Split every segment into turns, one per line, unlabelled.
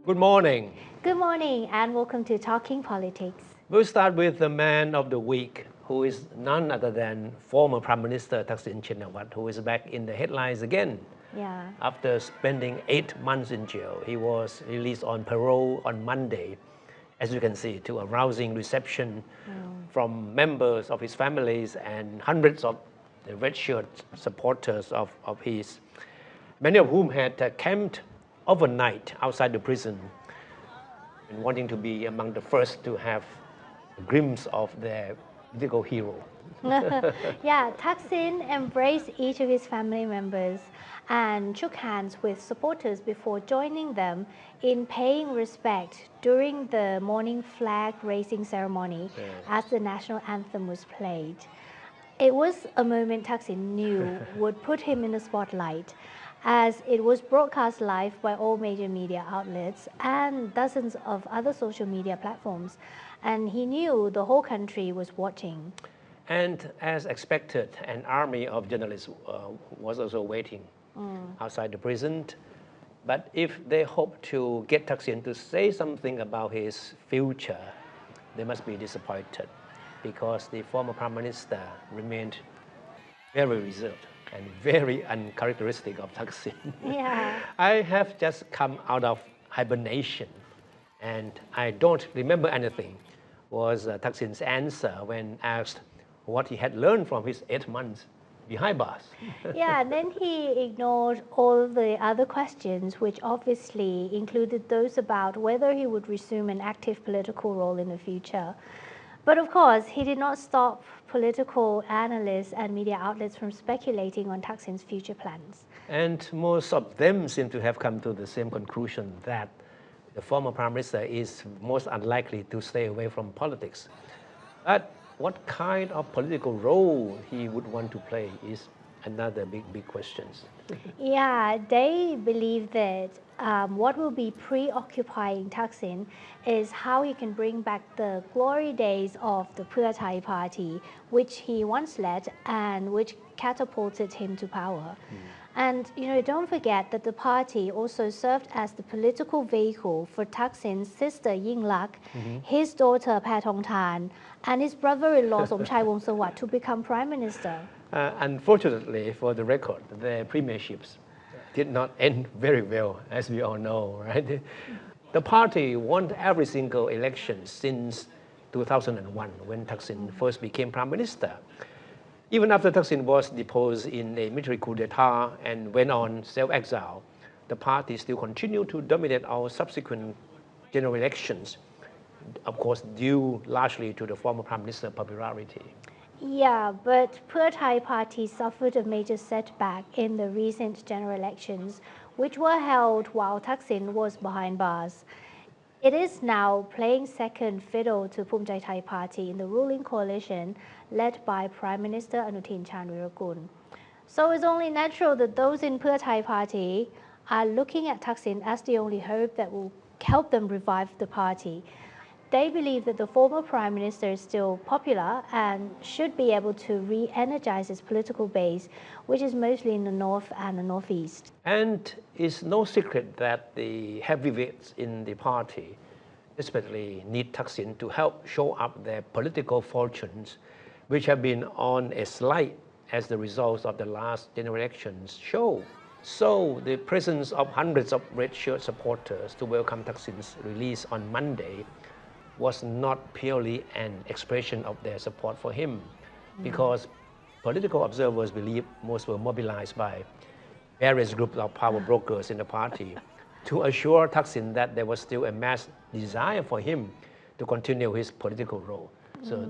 Good morning.
Good morning and welcome to Talking Politics.
We'll start with the man of the week, who is none other than former Prime Minister Thaksin Shinawatra, who is back in the headlines again.
Yeah.
After spending 8 months in jail, he was released on parole on Monday, as you can see, to a rousing reception from members of his families and hundreds of the red shirt supporters of his, many of whom had camped overnight outside the prison and wanting to be among the first to have a glimpse of their political hero.
Yeah, Thaksin embraced each of his family members and shook hands with supporters before joining them in paying respect during the morning flag raising ceremony as the national anthem was played. It was a moment Thaksin knew would put him in the spotlight, as it was broadcast live by all major media outlets and dozens of other social media platforms, and he knew the whole country was watching.
And as expected, an army of journalists was also waiting outside the prison. But if they hope to get Thaksin to say something about his future, they must be disappointed, because the former Prime Minister remained very reserved and very uncharacteristic of Thaksin.
Yeah.
I have just come out of hibernation and I don't remember anything, was Thaksin's answer when asked what he had learned from his 8 months behind bars.
Yeah, and then he ignored all the other questions, which obviously included those about whether he would resume an active political role in the future. But of course, he did not stop political analysts and media outlets from speculating on Thaksin's future plans.
And most of them seem to have come to the same conclusion, that the former Prime Minister is most unlikely to stay away from politics. But what kind of political role he would want to play is another big question.
Yeah, they believe that what will be preoccupying Thaksin is how he can bring back the glory days of the Pheu Thai party, which he once led and which catapulted him to power. And don't forget that the party also served as the political vehicle for Thaksin's sister Yingluck, his daughter Pheu Thai, and his brother-in-law Somchai Wongsuwat to become prime minister.
Unfortunately, for the record, their premierships did not end very well, as we all know, right? The party won every single election since 2001, when Thaksin first became prime minister. Even after Thaksin was deposed in a military coup d'etat and went on self-exile, the party still continued to dominate all subsequent general elections, of course due largely to the former prime minister's popularity.
Yeah, but Pheu Thai party suffered a major setback in the recent general elections, which were held while Thaksin was behind bars. It is now playing second fiddle to Phumjai Thai party in the ruling coalition led by Prime Minister Anutin Chanvirakul. So it's only natural that those in Pheu Thai party are looking at Thaksin as the only hope that will help them revive the party. They believe that the former prime minister is still popular and should be able to re-energize his political base, which is mostly in the north and the northeast.
And it's no secret that the heavyweights in the party desperately need Thaksin to help show up their political fortunes, which have been on a slide as the results of the last general elections show. So the presence of hundreds of red shirt supporters to welcome Thaksin's release on Monday was not purely an expression of their support for him, because political observers believe most were mobilized by various groups of power brokers in the party to assure Thaksin that there was still a mass desire for him to continue his political role. So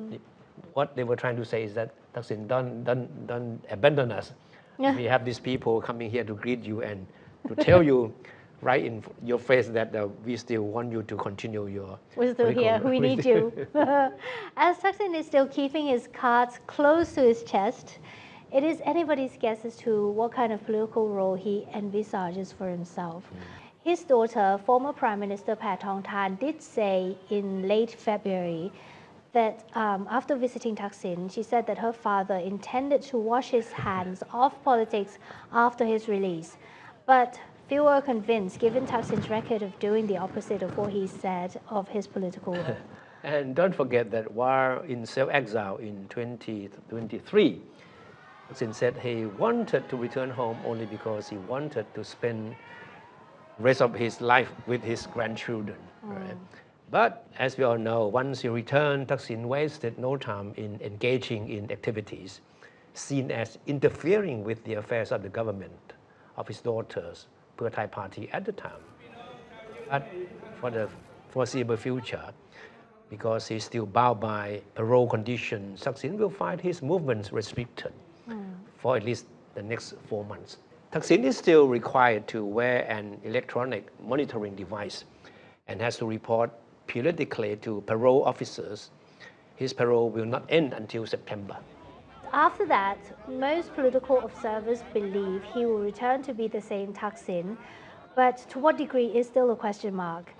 what they were trying to say is that Thaksin, don't abandon us. We have these people coming here to greet you and to tell you right in your face that we still want you to continue your.
We're still here, we need you. As Thaksin is still keeping his cards close to his chest, it is anybody's guess as to what kind of political role he envisages for himself. His daughter, former Prime Minister Pheu Thai, did say in late February that after visiting Thaksin, she said that her father intended to wash his hands off politics after his release. But few are convinced, given Thaksin's record of doing the opposite of what he said of his political role.
And don't forget that while in self-exile in 2023, Thaksin said he wanted to return home only because he wanted to spend the rest of his life with his grandchildren. Right? But as we all know, once he returned, Thaksin wasted no time in engaging in activities seen as interfering with the affairs of the government of his daughters, Pheu Thai party at the time. But for the foreseeable future, because he's still bound by parole conditions, Thaksin will find his movements restricted for at least the next 4 months. Thaksin is still required to wear an electronic monitoring device and has to report periodically to parole officers. His parole will not end until September.
After that, most political observers believe he will return to be the same Thaksin, but to what degree is still a question mark.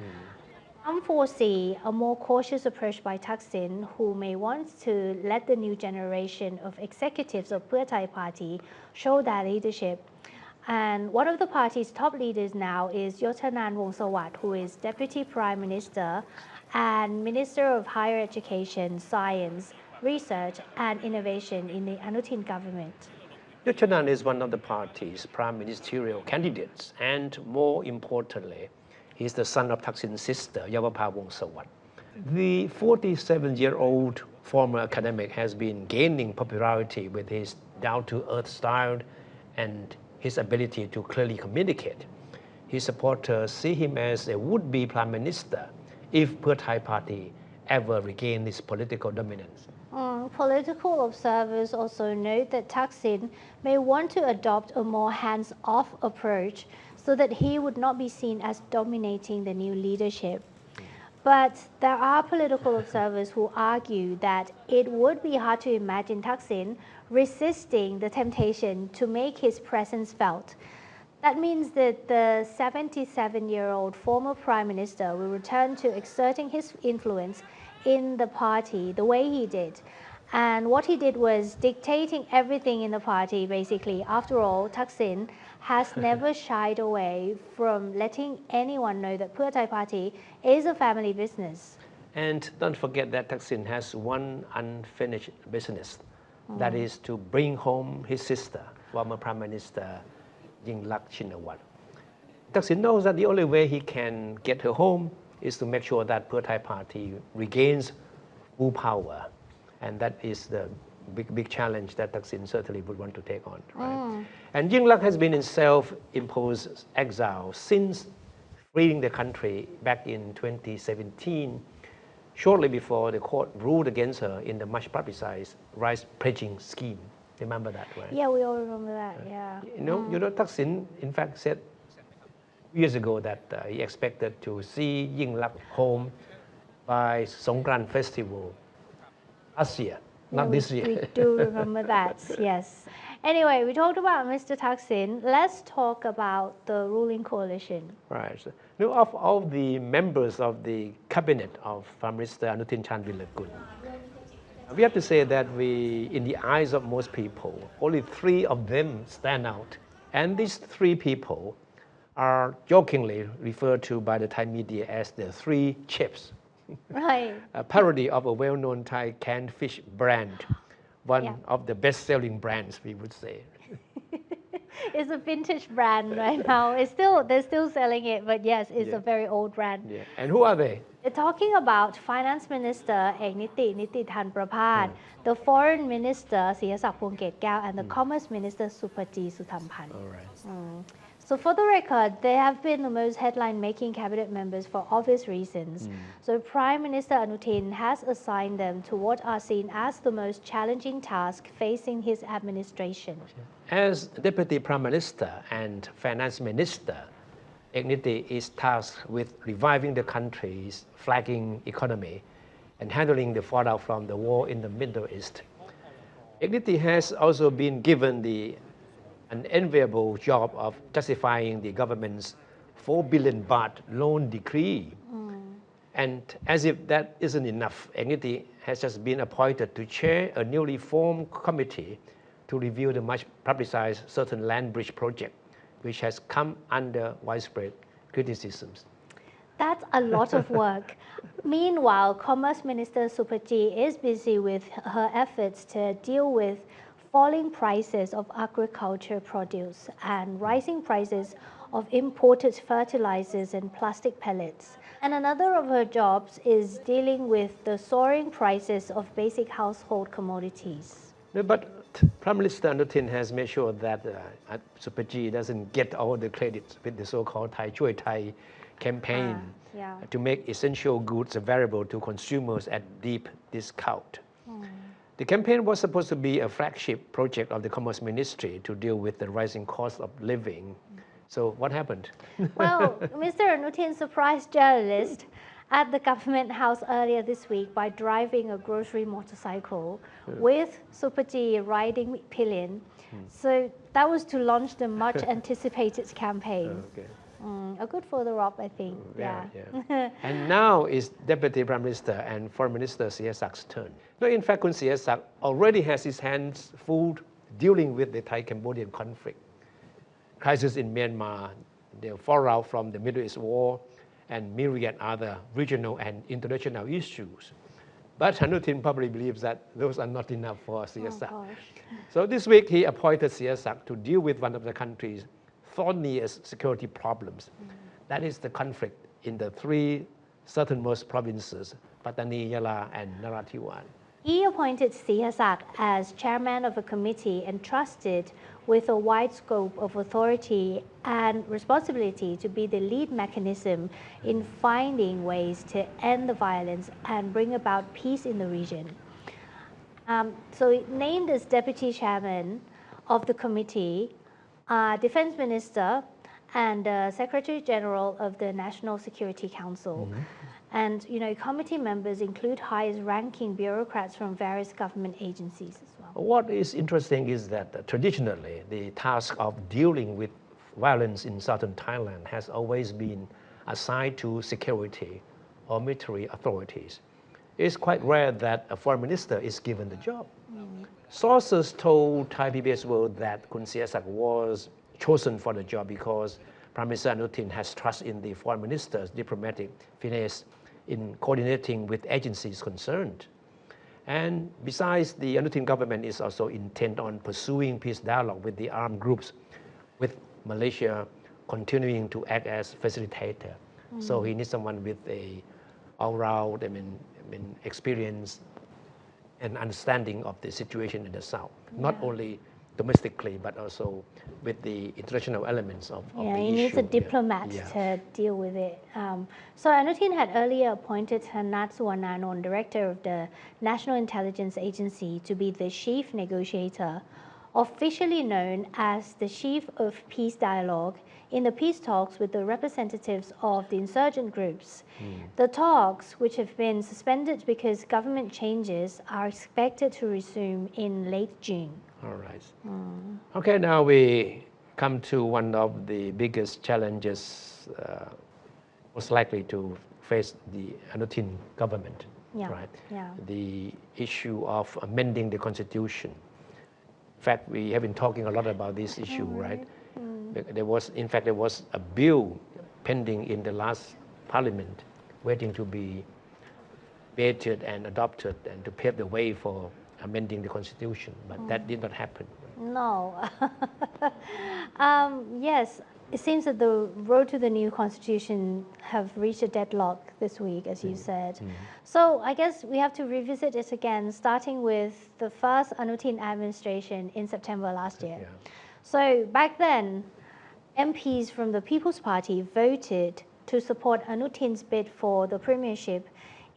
Some foresee a more cautious approach by Thaksin, who may want to let the new generation of executives of Pheu Thai party show their leadership. And one of the party's top leaders now is Yochanan Wongsawat, who is Deputy Prime Minister and Minister of Higher Education, Science, Research and Innovation in the Anutin government.
Yochanan is one of the party's prime ministerial candidates, and more importantly, he is the son of Thaksin's sister, Yawapa Wongsawat. The 47-year-old former academic has been gaining popularity with his down-to-earth style and his ability to clearly communicate. His supporters see him as a would-be prime minister if Pheu Thai party ever regain its political dominance.
Political observers also note that Thaksin may want to adopt a more hands-off approach so that he would not be seen as dominating the new leadership. But there are political observers who argue that it would be hard to imagine Thaksin resisting the temptation to make his presence felt. That means that the 77-year-old former prime minister will return to exerting his influence in the party the way he did. And what he did was dictating everything in the party, basically. After all, Thaksin has never shied away from letting anyone know that Pheu Thai party is a family business.
And don't forget that Thaksin has one unfinished business, that is to bring home his sister, former Prime Minister Shinawatra. Thaksin knows that the only way he can get her home is to make sure that Pheu Thai party regains full power. And that is the big challenge that Thaksin certainly would want to take on. Right? And Yingluck has been in self-imposed exile since freeing the country back in 2017, shortly before the court ruled against her in the much publicized rice pledging scheme. Remember that, right?
Yeah, we all remember that, yeah.
You know, Thaksin, in fact, said years ago that he expected to see Yingluck home by Songkran Festival last year, not this year.
We do remember that, yes. Anyway, we talked about Mr. Thaksin. Let's talk about the ruling coalition.
Right. So, of all the members of the cabinet of Prime Minister Anutin Chanvirakul, we have to say that in the eyes of most people, only 3 of them stand out. And these 3 people are jokingly referred to by the Thai media as the 3 chips.
Right.
A parody of a well-known Thai canned fish brand, one of the best-selling brands, we would say.
It's a vintage brand right now. They're still selling it, but yes, it's a very old brand.
Yeah. And who are they?
They're talking about Finance Minister Niti Than Praphat, the Foreign Minister Siyasak Phuongketkeaw, and the Commerce Minister Supaji Suthampan.
All right.
So for the record, they have been the most headline-making cabinet members for obvious reasons. So Prime Minister Anutin has assigned them to what are seen as the most challenging task facing his administration.
As Deputy Prime Minister and Finance Minister, Niti is tasked with reviving the country's flagging economy and handling the fallout from the war in the Middle East. Niti has also been given an enviable job of justifying the government's 4 billion baht loan decree. And as if that isn't enough, Niti has just been appointed to chair a newly formed committee to review the much publicized certain land bridge project which has come under widespread criticisms.
That's a lot of work. Meanwhile, Commerce Minister Suphaji is busy with her efforts to deal with falling prices of agriculture produce and rising prices of imported fertilizers and plastic pellets. And another of her jobs is dealing with the soaring prices of basic household commodities.
No, but Prime Minister Anutin has made sure that Suphaji doesn't get all the credit with the so-called Thai Choi Thai campaign to make essential goods available to consumers at deep discount. The campaign was supposed to be a flagship project of the Commerce Ministry to deal with the rising cost of living. So what happened?
Well, Mr. Anutin surprised journalists at the government house earlier this week by driving a grocery motorcycle with Suphaji riding pillion. So that was to launch the much anticipated campaign. A good follow-up, I think. Yeah.
And now it's Deputy Prime Minister and Foreign Minister Sihasak turn. No, in fact, Kun Sihasak already has his hands full dealing with the Thai-Cambodian conflict. Crisis in Myanmar, the fallout from the Middle East war, and myriad other regional and international issues. But Anutin probably believes that those are not enough for Sihasak. So this week he appointed Sihasak to deal with one of the country's thorniest security problems. That is the conflict in the three southernmost provinces, Pattani, Yala, and Narathiwat.
He appointed Sihasak as chairman of a committee entrusted with a wide scope of authority and responsibility to be the lead mechanism in finding ways to end the violence and bring about peace in the region. So named as deputy chairman of the committee, Defense Minister and Secretary General of the National Security Council. And committee members include highest-ranking bureaucrats from various government agencies as well.
What is interesting is that traditionally the task of dealing with violence in southern Thailand has always been assigned to security or military authorities. It's quite rare that a foreign minister is given the job. Sources told Thai PBS World that Kun Sihasak was chosen for the job because Prime Minister Anutin has trust in the foreign minister's diplomatic finesse in coordinating with agencies concerned. And besides, the Anutin government is also intent on pursuing peace dialogue with the armed groups, with Malaysia continuing to act as facilitator. So he needs someone with a all-round experience and understanding of the situation in the South, not only domestically, but also with the international elements of the issue.
He needs a diplomat to deal with it. So Anutin had earlier appointed Hanat Suwananon, director of the National Intelligence Agency, to be the chief negotiator, officially known as the chief of peace dialogue, in the peace talks with the representatives of the insurgent groups. The talks, which have been suspended because government changes, are expected to resume in late June.
All right. Okay, now we come to one of the biggest challenges most likely to face the Anutin government, right? The issue of amending the constitution. In fact, we have been talking a lot about this issue, right? There was a bill pending in the last parliament waiting to be debated and adopted and to pave the way for amending the constitution, but that did not happen.
No. Yes, it seems that the road to the new constitution have reached a deadlock this week, as you said. So I guess we have to revisit it again, starting with the first Anutin administration in September last year. So back then, MPs from the People's Party voted to support Anutin's bid for the premiership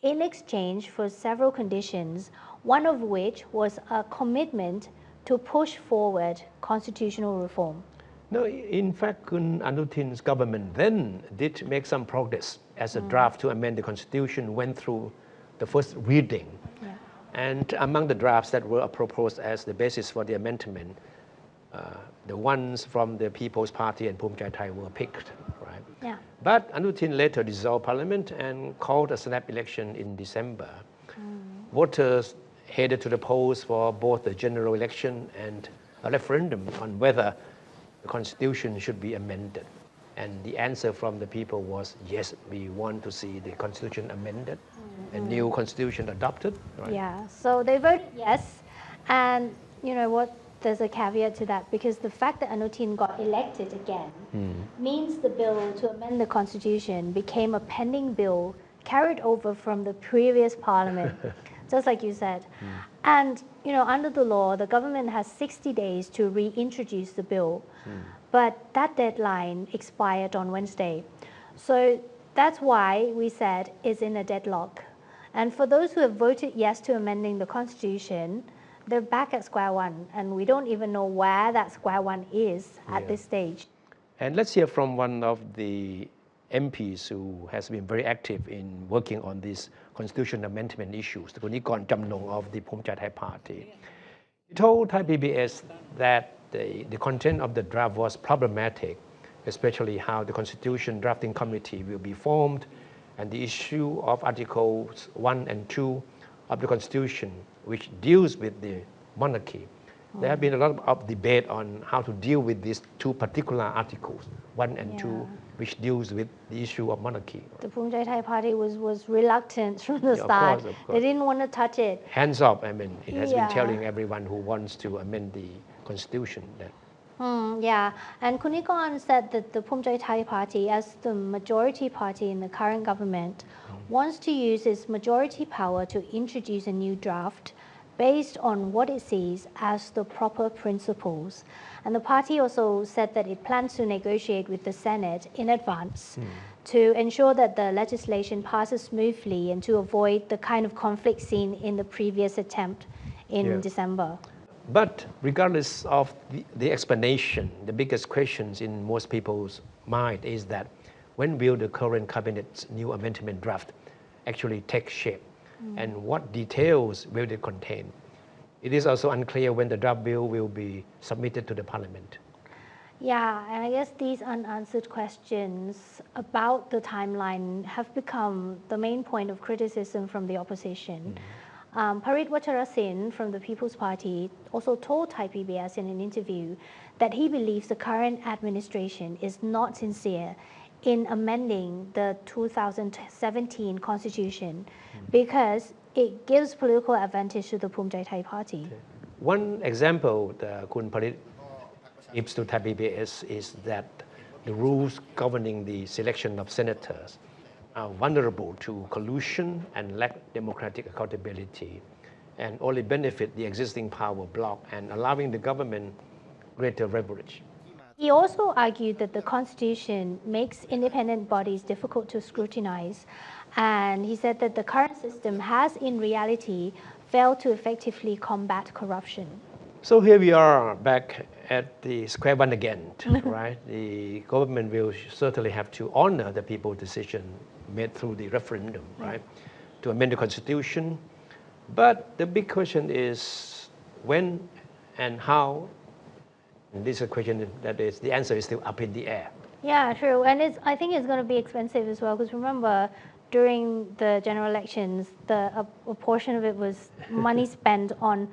in exchange for several conditions, one of which was a commitment to push forward constitutional reform.
No, in fact, Kun Anutin's government then did make some progress as a draft to amend the constitution went through the first reading. And among the drafts that were proposed as the basis for the amendment, the ones from the People's Party and Pheu Thai were picked, right? But Anutin later dissolved parliament and called a snap election in December. Voters headed to the polls for both the general election and a referendum on whether the constitution should be amended. And the answer from the people was, yes, we want to see the constitution amended, a new constitution adopted. Right?
Yeah, so they voted yes. And you know what? There's a caveat to that, because the fact that Anutin got elected again means the bill to amend the constitution became a pending bill carried over from the previous parliament, just like you said. And you know, under the law, the government has 60 days to reintroduce the bill, but that deadline expired on Wednesday. So that's why we said it's in a deadlock. And for those who have voted yes to amending the constitution, they're back at square one, and we don't even know where that square one is at this stage.
And let's hear from one of the MPs who has been very active in working on these constitution amendment issues, the Kunikon Jamnong of the Pheu Thai Party. He told Thai PBS that the content of the draft was problematic, especially how the constitution drafting committee will be formed, and the issue of Articles 1 and 2 of the constitution, which deals with the monarchy. There have been a lot of debate on how to deal with these two particular articles, 1 and 2, which deals with the issue of monarchy.
The Pheu Thai Party was reluctant from the start.
Of course.
They didn't want to touch it.
Hands up, I mean, it has been telling everyone who wants to amend the constitution that.
Yeah, and Kunikon said that the Pheu Thai Party, as the majority party in the current government, wants to use its majority power to introduce a new draft based on what it sees as the proper principles. And the party also said that it plans to negotiate with the Senate in advance to ensure that the legislation passes smoothly and to avoid the kind of conflict seen in the previous attempt in December.
But regardless of the explanation, the biggest questions in most people's mind is that when will the current cabinet's new amendment draft actually take shape? And what details will it contain? It is also unclear when the draft bill will be submitted to the parliament.
Yeah, and I guess these unanswered questions about the timeline have become the main point of criticism from the opposition. Parit Wattarasin from the People's Party also told Thai PBS in an interview that he believes the current administration is not sincere in amending the 2017 constitution because it gives political advantage to the Pheu Thai Party.
One example that Kun Parit gives to Thai PBS is that the rules governing the selection of senators are vulnerable to collusion and lack democratic accountability, and only benefit the existing power bloc and allowing the government greater leverage.
He also argued that the constitution makes independent bodies difficult to scrutinize, and he said that the current system has in reality failed to effectively combat corruption.
So here we are back at the square one again, right? The government will certainly have to honor the people's decision made through the referendum, right? To amend the constitution. But the big question is when and how. And this is a question that is, the answer is still up in the air.
Yeah, true. And I think it's going to be expensive as well, because remember, during the general elections, a portion of it was money spent on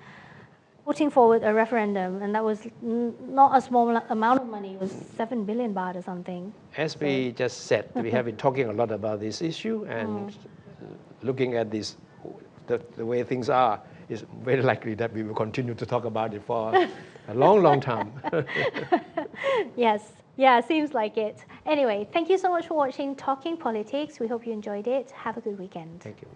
putting forward a referendum, and that was not a small amount of money. It was 7 billion baht or something.
As we just said, we have been talking a lot about this issue, and looking at this, the way things are, it's very likely that we will continue to talk about it for a long, long time.
Yes. Yeah, seems like it. Anyway, thank you so much for watching Talking Politics. We hope you enjoyed it. Have a good weekend.
Thank you.